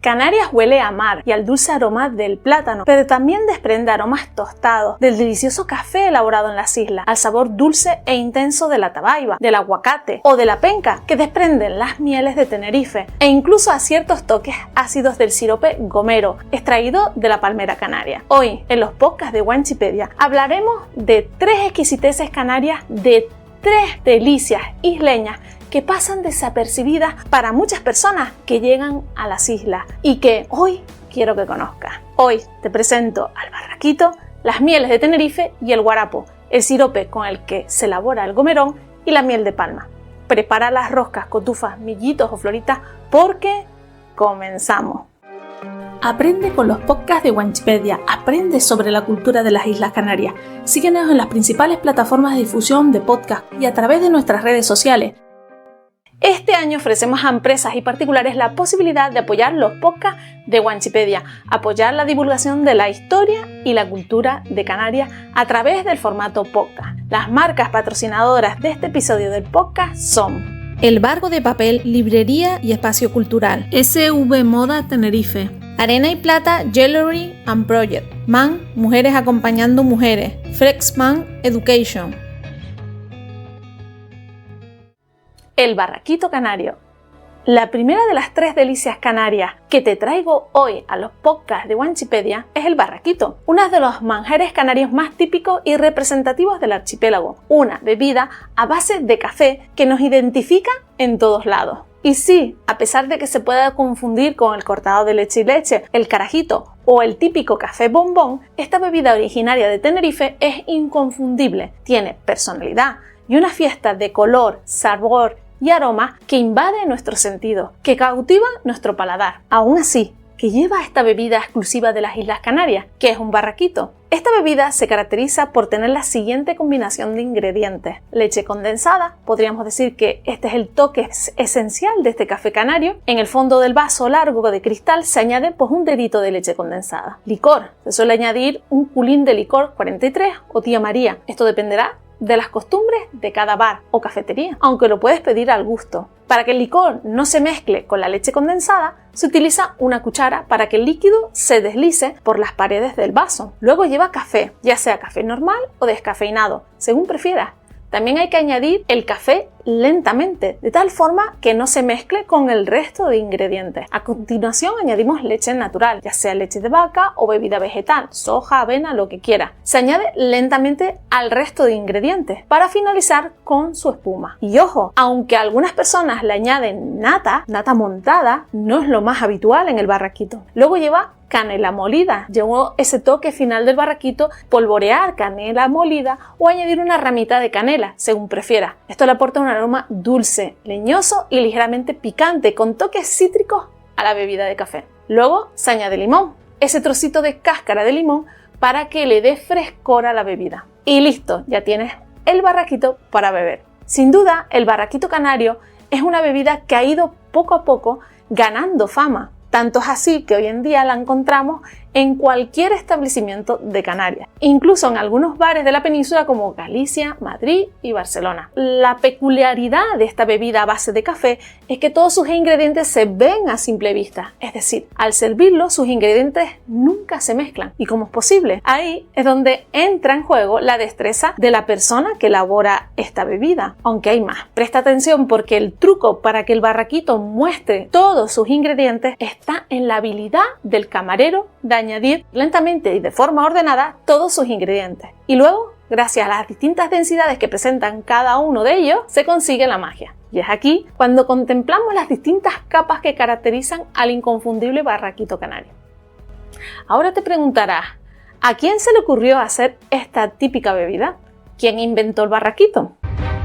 Canarias huele a mar y al dulce aroma del plátano, pero también desprende aromas tostados, del delicioso café elaborado en las islas, al sabor dulce e intenso de la tabaiba, del aguacate o de la penca que desprenden las mieles de Tenerife, e incluso a ciertos toques ácidos del sirope gomero, extraído de la palmera canaria. Hoy, en los podcasts de Wanchipedia, hablaremos de 3 exquisiteces canarias, de 3 delicias isleñas que pasan desapercibidas para muchas personas que llegan a las islas y que hoy quiero que conozcas. Hoy te presento al barraquito, las mieles de Tenerife y el guarapo, el sirope con el que se elabora el gomerón y la miel de palma. Prepara las roscas, cotufas, millitos o floritas porque comenzamos. Aprende con los podcasts de Wanchipedia, aprende sobre la cultura de las Islas Canarias. Síguenos en las principales plataformas de difusión de podcast y a través de nuestras redes sociales. Este año ofrecemos a empresas y particulares la posibilidad de apoyar los podcasts de Wanchipedia, apoyar la divulgación de la historia y la cultura de Canarias a través del formato podcast. Las marcas patrocinadoras de este episodio del podcast son El Barco de Papel, Librería y Espacio Cultural, SV Moda Tenerife, Arena y Plata Jewelry and Project, MAN, Mujeres Acompañando Mujeres, Flexman Education. El barraquito canario. La primera de las 3 delicias canarias que te traigo hoy a los podcasts de Wanchipedia es el barraquito, uno de los manjares canarios más típicos y representativos del archipiélago, una bebida a base de café que nos identifica en todos lados. Y sí, a pesar de que se pueda confundir con el cortado de leche y leche, el carajito o el típico café bombón, esta bebida originaria de Tenerife es inconfundible, tiene personalidad y una fiesta de color, sabor y aroma que invade nuestros sentidos, que cautiva nuestro paladar. Aún así, ¿qué lleva esta bebida exclusiva de las Islas Canarias? ¿Qué es un barraquito? Esta bebida se caracteriza por tener la siguiente combinación de ingredientes. Leche condensada, podríamos decir que este es el toque esencial de este café canario. En el fondo del vaso largo de cristal se añade un dedito de leche condensada. Licor, se suele añadir un culín de licor 43 o tía María. Esto dependerá de las costumbres de cada bar o cafetería, aunque lo puedes pedir al gusto. Para que el licor no se mezcle con la leche condensada, se utiliza una cuchara para que el líquido se deslice por las paredes del vaso. Luego lleva café, ya sea café normal o descafeinado, según prefieras. También hay que añadir el café lentamente, de tal forma que no se mezcle con el resto de ingredientes. A continuación añadimos leche natural, ya sea leche de vaca o bebida vegetal, soja, avena, lo que quiera. Se añade lentamente al resto de ingredientes para finalizar con su espuma. Y ojo, aunque algunas personas le añaden nata montada, no es lo más habitual en el barraquito. Luego lleva canela molida. Llevó ese toque final del barraquito, polvorear canela molida o añadir una ramita de canela, según prefiera. Esto le aporta un aroma dulce, leñoso y ligeramente picante, con toques cítricos a la bebida de café. Luego se añade limón, ese trocito de cáscara de limón para que le dé frescor a la bebida. Y listo, ya tienes el barraquito para beber. Sin duda, el barraquito canario es una bebida que ha ido poco a poco ganando fama. Tanto es así que hoy en día la encontramos en cualquier establecimiento de Canarias, incluso en algunos bares de la península como Galicia, Madrid y Barcelona. La peculiaridad de esta bebida a base de café es que todos sus ingredientes se ven a simple vista, es decir, al servirlo sus ingredientes nunca se mezclan. ¿Y cómo es posible? Ahí es donde entra en juego la destreza de la persona que elabora esta bebida, aunque hay más. Presta atención porque el truco para que el barraquito muestre todos sus ingredientes está en la habilidad del camarero de añadir lentamente y de forma ordenada todos sus ingredientes. Y luego, gracias a las distintas densidades que presentan cada uno de ellos, se consigue la magia. Y es aquí cuando contemplamos las distintas capas que caracterizan al inconfundible barraquito canario. Ahora te preguntarás, ¿a quién se le ocurrió hacer esta típica bebida? ¿Quién inventó el barraquito?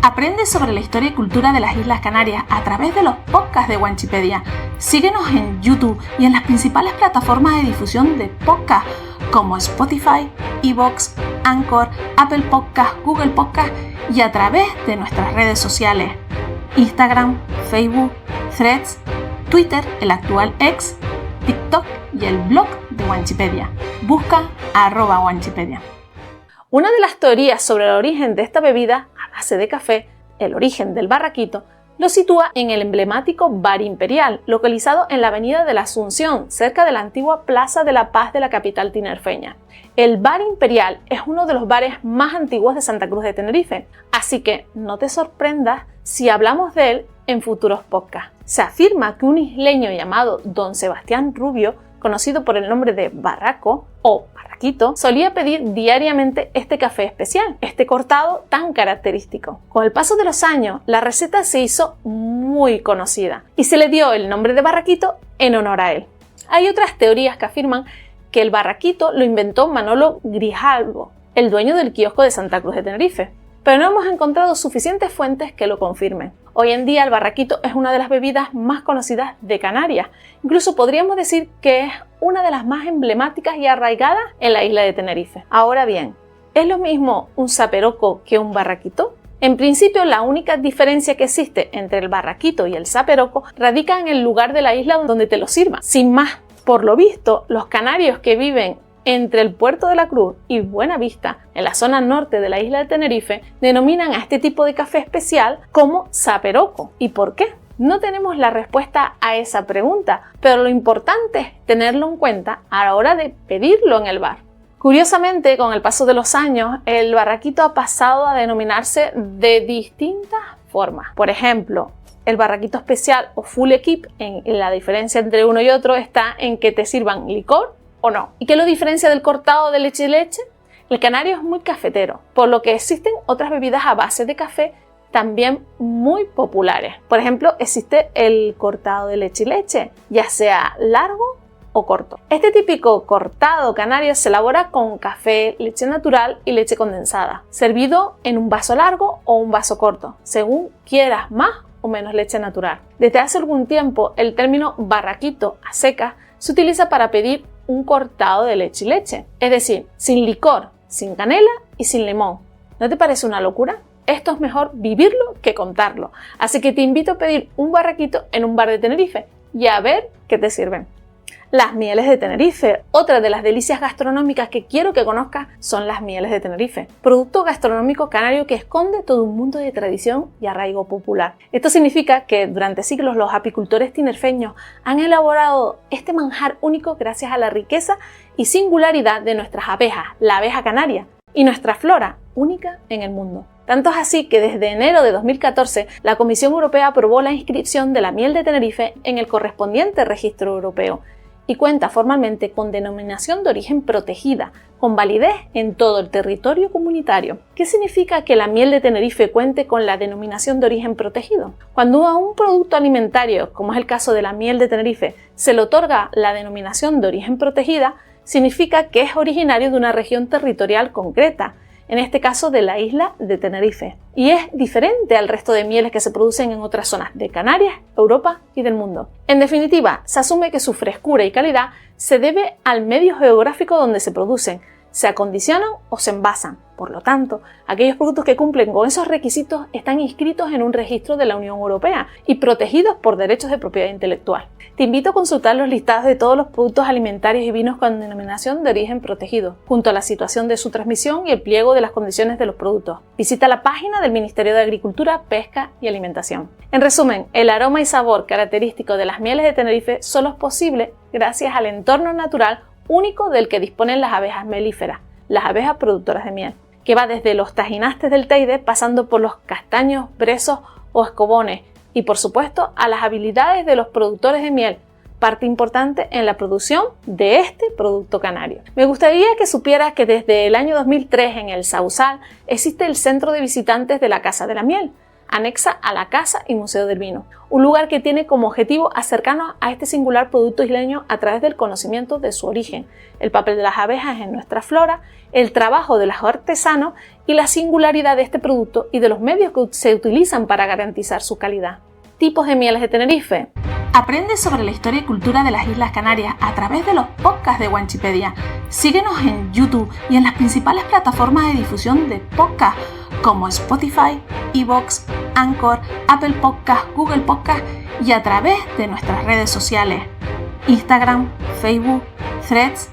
Aprende sobre la historia y cultura de las Islas Canarias a través de los podcasts de Wanchipedia. Síguenos en YouTube y en las principales plataformas de difusión de podcast como Spotify, iVoox, Anchor, Apple Podcast, Google Podcast y a través de nuestras redes sociales: Instagram, Facebook, Threads, Twitter, el actual X, TikTok y el blog de Wanchipedia. Busca @Wanchipedia. Una de las teorías sobre el origen de esta bebida a base de café, el origen del barraquito, lo sitúa en el emblemático Bar Imperial, localizado en la avenida de la Asunción, cerca de la antigua Plaza de la Paz de la capital tinerfeña. El Bar Imperial es uno de los bares más antiguos de Santa Cruz de Tenerife, así que no te sorprendas si hablamos de él en futuros podcasts. Se afirma que un isleño llamado Don Sebastián Rubio, conocido por el nombre de Barraco o Barraquito, solía pedir diariamente este café especial, este cortado tan característico. Con el paso de los años, la receta se hizo muy conocida y se le dio el nombre de Barraquito en honor a él. Hay otras teorías que afirman que el Barraquito lo inventó Manolo Grijalvo, el dueño del kiosco de Santa Cruz de Tenerife, pero no hemos encontrado suficientes fuentes que lo confirmen. Hoy en día el barraquito es una de las bebidas más conocidas de Canarias. Incluso podríamos decir que es una de las más emblemáticas y arraigadas en la isla de Tenerife. Ahora bien, ¿es lo mismo un saperoco que un barraquito? En principio, la única diferencia que existe entre el barraquito y el saperoco radica en el lugar de la isla donde te lo sirvan. Sin más, por lo visto, los canarios que viven entre el Puerto de la Cruz y Buenavista, en la zona norte de la isla de Tenerife, denominan a este tipo de café especial como saperoco. ¿Y por qué? No tenemos la respuesta a esa pregunta, pero lo importante es tenerlo en cuenta a la hora de pedirlo en el bar. Curiosamente, con el paso de los años, el barraquito ha pasado a denominarse de distintas formas. Por ejemplo, el barraquito especial o full equip, la diferencia entre uno y otro está en que te sirvan licor o no. ¿Y qué lo diferencia del cortado de leche y leche? El canario es muy cafetero, por lo que existen otras bebidas a base de café también muy populares. Por ejemplo, existe el cortado de leche y leche, ya sea largo o corto. Este típico cortado canario se elabora con café, leche natural y leche condensada, servido en un vaso largo o un vaso corto, según quieras más o menos leche natural. Desde hace algún tiempo, el término barraquito a secas se utiliza para pedir un cortado de leche y leche, es decir, sin licor, sin canela y sin limón. ¿No te parece una locura? Esto es mejor vivirlo que contarlo, así que te invito a pedir un barraquito en un bar de Tenerife y a ver qué te sirven. Las mieles de Tenerife. Otra de las delicias gastronómicas que quiero que conozcas son las mieles de Tenerife, producto gastronómico canario que esconde todo un mundo de tradición y arraigo popular. Esto significa que durante siglos los apicultores tinerfeños han elaborado este manjar único gracias a la riqueza y singularidad de nuestras abejas, la abeja canaria, y nuestra flora, única en el mundo. Tanto es así que desde enero de 2014 la Comisión Europea aprobó la inscripción de la miel de Tenerife en el correspondiente registro europeo y cuenta formalmente con denominación de origen protegida, con validez en todo el territorio comunitario. ¿Qué significa que la miel de Tenerife cuente con la denominación de origen protegido? Cuando a un producto alimentario, como es el caso de la miel de Tenerife, se le otorga la denominación de origen protegida, significa que es originario de una región territorial concreta, en este caso de la isla de Tenerife, y es diferente al resto de mieles que se producen en otras zonas de Canarias, Europa y del mundo. En definitiva, se asume que su frescura y calidad se debe al medio geográfico donde se producen, se acondicionan o se envasan. Por lo tanto, aquellos productos que cumplen con esos requisitos están inscritos en un registro de la Unión Europea y protegidos por derechos de propiedad intelectual. Te invito a consultar los listados de todos los productos alimentarios y vinos con denominación de origen protegido, junto a la situación de su transmisión y el pliego de las condiciones de los productos. Visita la página del Ministerio de Agricultura, Pesca y Alimentación. En resumen, el aroma y sabor característico de las mieles de Tenerife solo es posible gracias al entorno natural único del que disponen las abejas melíferas, las abejas productoras de miel, que va desde los tajinastes del Teide pasando por los castaños, brezos o escobones y por supuesto a las habilidades de los productores de miel, parte importante en la producción de este producto canario. Me gustaría que supieras que desde el año 2003 en el Sausal existe el Centro de Visitantes de la Casa de la Miel, anexa a la Casa y Museo del Vino, un lugar que tiene como objetivo acercarnos a este singular producto isleño a través del conocimiento de su origen, el papel de las abejas en nuestra flora, el trabajo de los artesanos y la singularidad de este producto y de los medios que se utilizan para garantizar su calidad. Tipos de mieles de Tenerife. Aprende sobre la historia y cultura de las Islas Canarias a través de los podcasts de Wanchipedia. Síguenos en YouTube y en las principales plataformas de difusión de podcast como Spotify, iVoox, Anchor, Apple Podcast, Google Podcast y a través de nuestras redes sociales: Instagram, Facebook, Threads,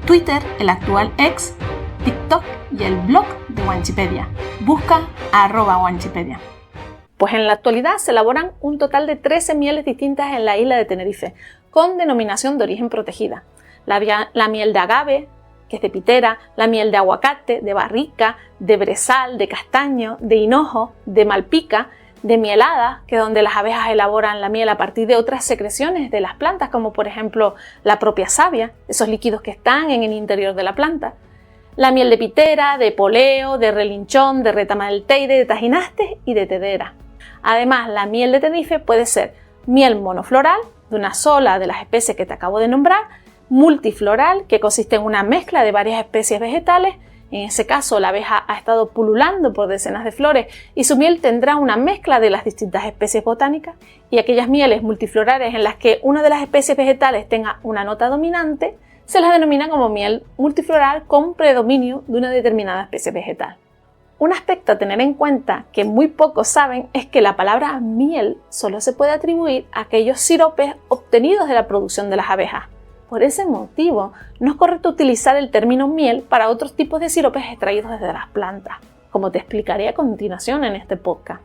Twitter, el actual X, TikTok y el blog de Wanchipedia. Busca @Wanchipedia. Pues en la actualidad se elaboran un total de 13 mieles distintas en la isla de Tenerife, con denominación de origen protegida. La miel de agave, que es de pitera, la miel de aguacate, de barrica, de brezal, de castaño, de hinojo, de malpica, de mielada, que es donde las abejas elaboran la miel a partir de otras secreciones de las plantas, como por ejemplo la propia savia, esos líquidos que están en el interior de la planta. La miel de pitera, de poleo, de relinchón, de retama del teide, de tajinaste y de tedera. Además, la miel de Tenerife puede ser miel monofloral, de una sola de las especies que te acabo de nombrar, multifloral, que consiste en una mezcla de varias especies vegetales. En ese caso, la abeja ha estado pululando por decenas de flores y su miel tendrá una mezcla de las distintas especies botánicas. Y aquellas mieles multiflorales en las que una de las especies vegetales tenga una nota dominante, se las denomina como miel multifloral con predominio de una determinada especie vegetal. Un aspecto a tener en cuenta que muy pocos saben es que la palabra miel solo se puede atribuir a aquellos siropes obtenidos de la producción de las abejas. Por ese motivo, no es correcto utilizar el término miel para otros tipos de siropes extraídos desde las plantas, como te explicaré a continuación en este podcast.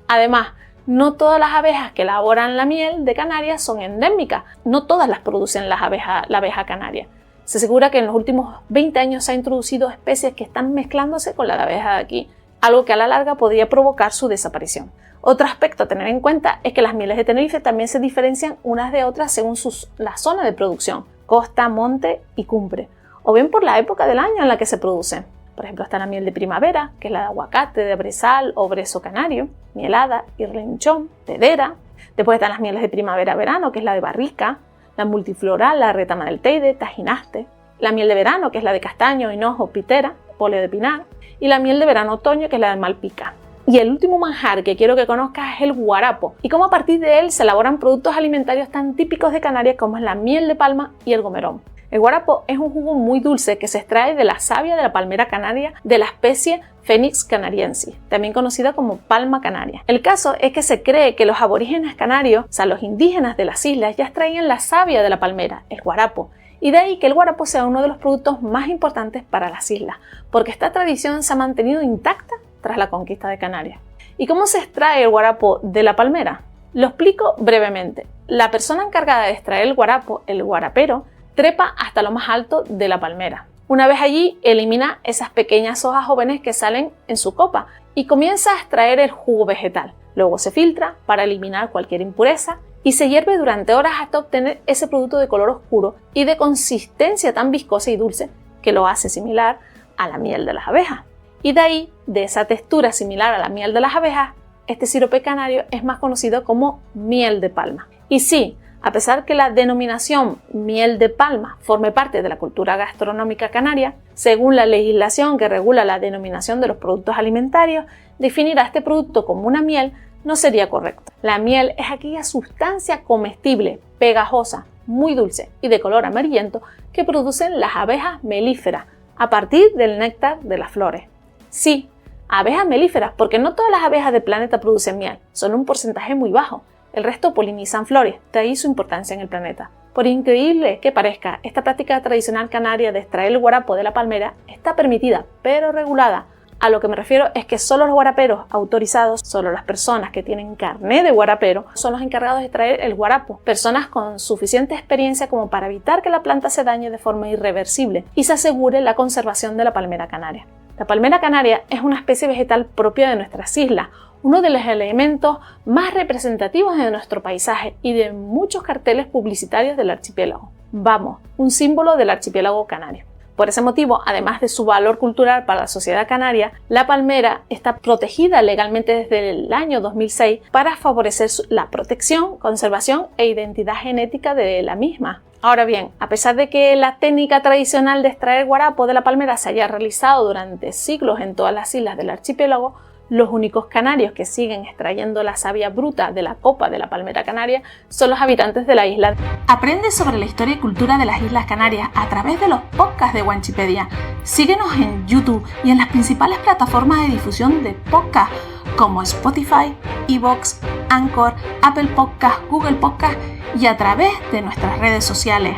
Además, no todas las abejas que elaboran la miel de Canarias son endémicas, no todas las producen la abeja canaria. Se asegura que en los últimos 20 años se han introducido especies que están mezclándose con la abeja de aquí, algo que a la larga podría provocar su desaparición. Otro aspecto a tener en cuenta es que las mieles de Tenerife también se diferencian unas de otras según la zona de producción, costa, monte y cumbre, o bien por la época del año en la que se producen. Por ejemplo, está la miel de primavera, que es la de aguacate, de brezal o brezo canario, mielada y relinchón, tedera. Después están las mieles de primavera-verano, que es la de barrica, la multifloral, la retama del teide, tajinaste, la miel de verano, que es la de castaño, hinojo, pitera, poleo de pinar, y la miel de verano-otoño, que es la de malpica. Y el último manjar que quiero que conozcas es el guarapo, y cómo a partir de él se elaboran productos alimentarios tan típicos de Canarias como es la miel de palma y el gomerón. El guarapo es un jugo muy dulce que se extrae de la savia de la palmera canaria de la especie Phoenix canariensis, también conocida como palma canaria. El caso es que se cree que los aborígenes canarios, o sea, los indígenas de las islas, ya extraían la savia de la palmera, el guarapo, y de ahí que el guarapo sea uno de los productos más importantes para las islas, porque esta tradición se ha mantenido intacta tras la conquista de Canarias. ¿Y cómo se extrae el guarapo de la palmera? Lo explico brevemente. La persona encargada de extraer el guarapo, el guarapero, trepa hasta lo más alto de la palmera. Una vez allí, elimina esas pequeñas hojas jóvenes que salen en su copa y comienza a extraer el jugo vegetal. Luego se filtra para eliminar cualquier impureza y se hierve durante horas hasta obtener ese producto de color oscuro y de consistencia tan viscosa y dulce que lo hace similar a la miel de las abejas. Y de ahí, de esa textura similar a la miel de las abejas, este sirope canario es más conocido como miel de palma. Y sí, a pesar que la denominación miel de palma forme parte de la cultura gastronómica canaria, según la legislación que regula la denominación de los productos alimentarios, definir a este producto como una miel no sería correcto. La miel es aquella sustancia comestible, pegajosa, muy dulce y de color amarillento que producen las abejas melíferas a partir del néctar de las flores. Sí, abejas melíferas, porque no todas las abejas del planeta producen miel, son un porcentaje muy bajo. El resto polinizan flores, de ahí su importancia en el planeta. Por increíble que parezca, esta práctica tradicional canaria de extraer el guarapo de la palmera está permitida, pero regulada. A lo que me refiero es que solo los guaraperos autorizados, solo las personas que tienen carné de guarapero, son los encargados de extraer el guarapo. Personas con suficiente experiencia como para evitar que la planta se dañe de forma irreversible y se asegure la conservación de la palmera canaria. La palmera canaria es una especie vegetal propia de nuestras islas, uno de los elementos más representativos de nuestro paisaje y de muchos carteles publicitarios del archipiélago. Vamos, un símbolo del archipiélago canario. Por ese motivo, además de su valor cultural para la sociedad canaria, la palmera está protegida legalmente desde el año 2006 para favorecer la protección, conservación e identidad genética de la misma. Ahora bien, a pesar de que la técnica tradicional de extraer guarapo de la palmera se haya realizado durante siglos en todas las islas del archipiélago, los únicos canarios que siguen extrayendo la savia bruta de la copa de la palmera canaria son los habitantes de la isla. Aprende sobre la historia y cultura de las Islas Canarias a través de los podcasts de Wanchipedia. Síguenos en YouTube y en las principales plataformas de difusión de podcast como Spotify, iVoox, Anchor, Apple Podcast, Google Podcast y a través de nuestras redes sociales: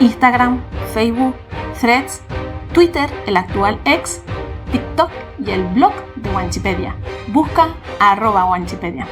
Instagram, Facebook, Threads, Twitter, el actual X, TikTok y el blog de Wanchipedia. Busca @Wanchipedia.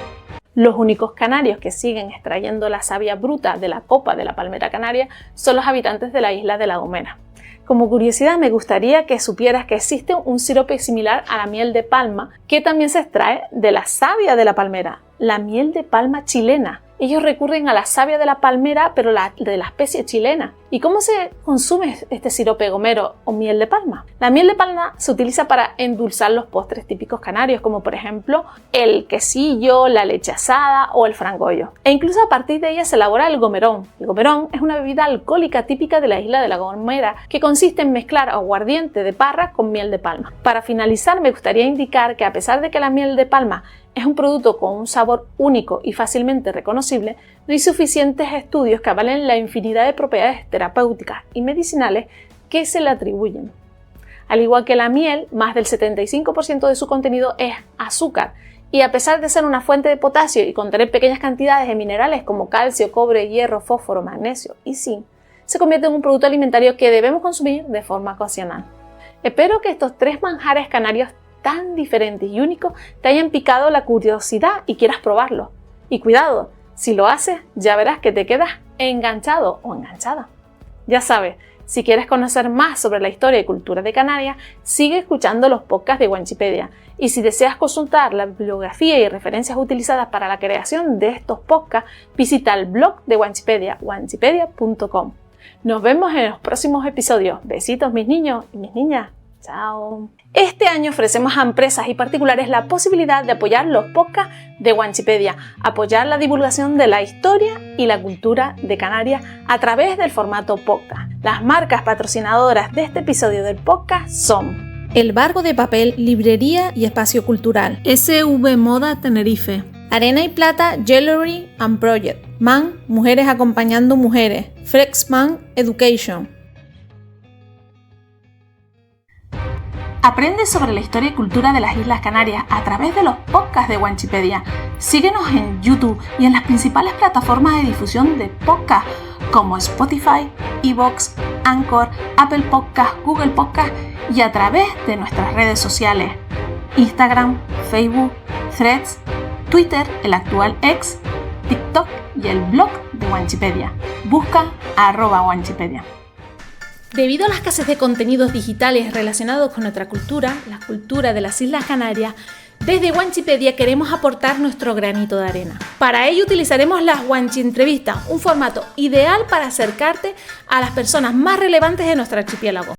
Los únicos canarios que siguen extrayendo la savia bruta de la copa de la palmera canaria son los habitantes de la isla de La Gomera. Como curiosidad, me gustaría que supieras que existe un sirope similar a la miel de palma que también se extrae de la savia de la palmera, la miel de palma chilena. Ellos recurren a la savia de la palmera, pero de la especie chilena. ¿Y cómo se consume este sirope gomero o miel de palma? La miel de palma se utiliza para endulzar los postres típicos canarios, como por ejemplo el quesillo, la leche asada o el frangollo. E incluso a partir de ella se elabora el gomerón. El gomerón es una bebida alcohólica típica de la isla de La Gomera que consiste en mezclar aguardiente de parra con miel de palma. Para finalizar, me gustaría indicar que a pesar de que la miel de palma es un producto con un sabor único y fácilmente reconocible, no hay suficientes estudios que avalen la infinidad de propiedades terapéuticas y medicinales que se le atribuyen. Al igual que la miel, más del 75% de su contenido es azúcar, y a pesar de ser una fuente de potasio y contener pequeñas cantidades de minerales como calcio, cobre, hierro, fósforo, magnesio y zinc, se convierte en un producto alimentario que debemos consumir de forma ocasional. Espero que estos 3 manjares canarios tan diferentes y únicos te hayan picado la curiosidad y quieras probarlo. Y cuidado, si lo haces, ya verás que te quedas enganchado o enganchada. Ya sabes, si quieres conocer más sobre la historia y cultura de Canarias, sigue escuchando los podcasts de Wanchipedia. Y si deseas consultar la bibliografía y referencias utilizadas para la creación de estos podcasts, visita el blog de Wanchipedia, wanchipedia.com. Nos vemos en los próximos episodios. Besitos mis niños y mis niñas. Chao. Este año ofrecemos a empresas y particulares la posibilidad de apoyar los podcasts de Wanchipedia, apoyar la divulgación de la historia y la cultura de Canarias a través del formato podcast. Las marcas patrocinadoras de este episodio del podcast son El Barco de Papel, Librería y Espacio Cultural, SV Moda Tenerife, Arena y Plata, Jewelry and Project, MAN, Mujeres Acompañando Mujeres, Flexman Education. Aprende sobre la historia y cultura de las Islas Canarias a través de los podcasts de Wanchipedia. Síguenos en YouTube y en las principales plataformas de difusión de podcast como Spotify, iVoox, Anchor, Apple Podcast, Google Podcast y a través de nuestras redes sociales: Instagram, Facebook, Threads, Twitter, el actual X, TikTok y el blog de Wanchipedia. Busca @Wanchipedia. Debido a la escasez de contenidos digitales relacionados con nuestra cultura, la cultura de las Islas Canarias, desde Wanchipedia queremos aportar nuestro granito de arena. Para ello utilizaremos las Wanchi Entrevistas, un formato ideal para acercarte a las personas más relevantes de nuestro archipiélago.